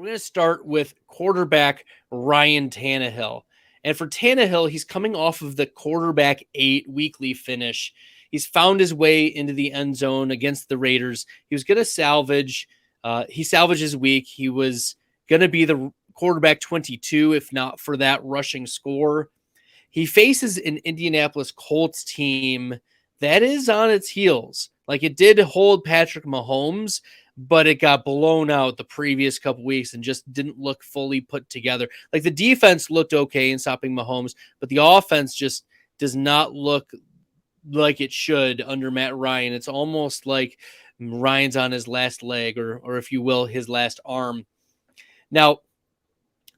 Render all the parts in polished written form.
We're going to start with quarterback Ryan Tannehill. And for Tannehill, he's coming off of the quarterback 8 weekly finish. He's found his way into the end zone against the Raiders. He was going to salvage. He salvaged his week. He was going to be the quarterback 22, if not for that rushing score. He faces an Indianapolis Colts team that is on its heels. Like, it did hold Patrick Mahomes, but it got blown out the previous couple weeks and just didn't look fully put together. Like, the defense looked okay in stopping Mahomes, but the offense just does not look like it should under Matt Ryan. It's almost like Ryan's on his last leg, or if you will, his last arm. Now,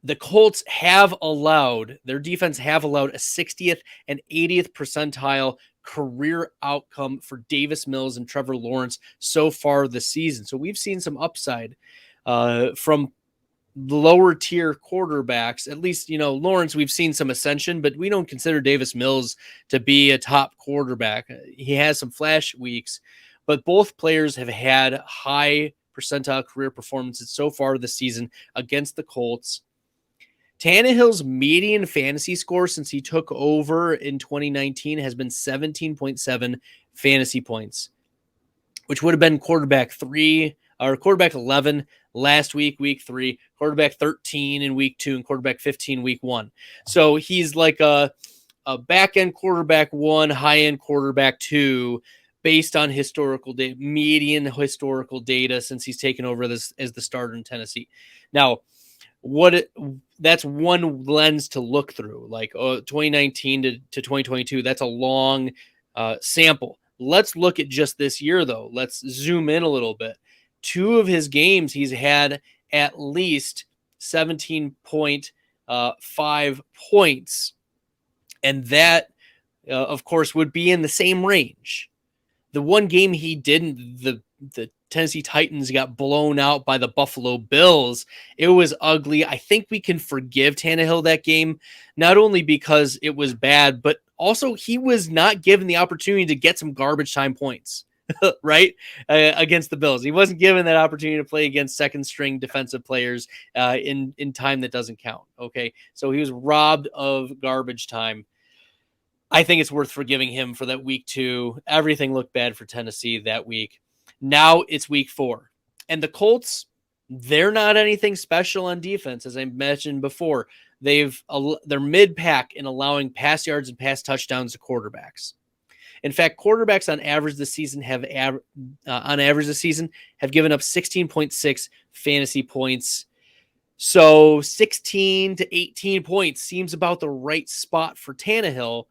the Colts their defense have allowed a 60th and 80th percentile career outcome for Davis Mills and Trevor Lawrence so far this season. So we've seen some upside from lower tier quarterbacks. At least, Lawrence, we've seen some ascension, but we don't consider Davis Mills to be a top quarterback. He has some flash weeks, but both players have had high percentile career performances so far this season against the Colts. Tannehill's median fantasy score since he took over in 2019 has been 17.7 fantasy points, which would have been quarterback 11 last week, week 3, quarterback 13 in week 2, and quarterback 15 week 1. So he's like a back-end quarterback 1, high-end quarterback 2, based on historical data, median historical data since he's taken over this as the starter in Tennessee. Now, that's one lens to look through, like 2019 to 2022. That's a long sample. Let's look at just this year, though. Let's zoom in a little bit. 2 of his games, he's had at least 17.5 points. And that, of course, would be in the same range. The one game he didn't, the Tennessee Titans got blown out by the Buffalo Bills. It was ugly. I think we can forgive Tannehill that game, not only because it was bad, but also he was not given the opportunity to get some garbage time points, right? Against the Bills. He wasn't given that opportunity to play against second string defensive players in time that doesn't count. Okay. So he was robbed of garbage time. I think it's worth forgiving him for that week 2. Everything looked bad for Tennessee that week. Now it's week 4. And the Colts, they're not anything special on defense, as I mentioned before. They're mid-pack in allowing pass yards and pass touchdowns to quarterbacks. In fact, quarterbacks on average this season have given up 16.6 fantasy points. So 16 to 18 points seems about the right spot for Tannehill.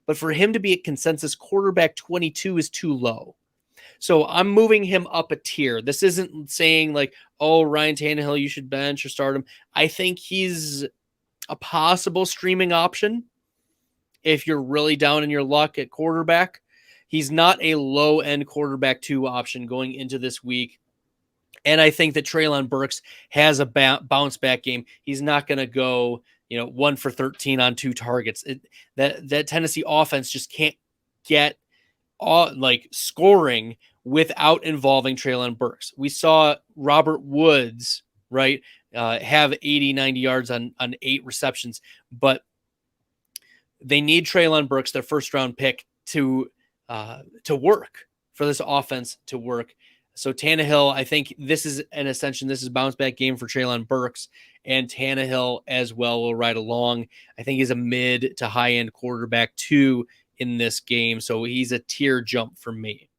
But for him to be a consensus quarterback 22 is too low. So I'm moving him up a tier. This isn't saying like, oh, Ryan Tannehill, you should bench or start him. I think he's a possible streaming option if you're really down in your luck at quarterback. He's not a low-end quarterback 2 option going into this week. And I think that Treylon Burks has a bounce back game. He's not going to go 1 for 13 on 2 targets. That Tennessee offense just can't get scoring without involving Treylon Burks. We saw Robert Woods, right, have 80, 90 yards on 8 receptions, but they need Treylon Burks, their first round pick, to work, for this offense to work. So Tannehill, I think this is an ascension. This is a bounce back game for Treylon Burks, and Tannehill as well will ride along. I think he's a mid to high end quarterback 2 in this game. So he's a tier jump for me.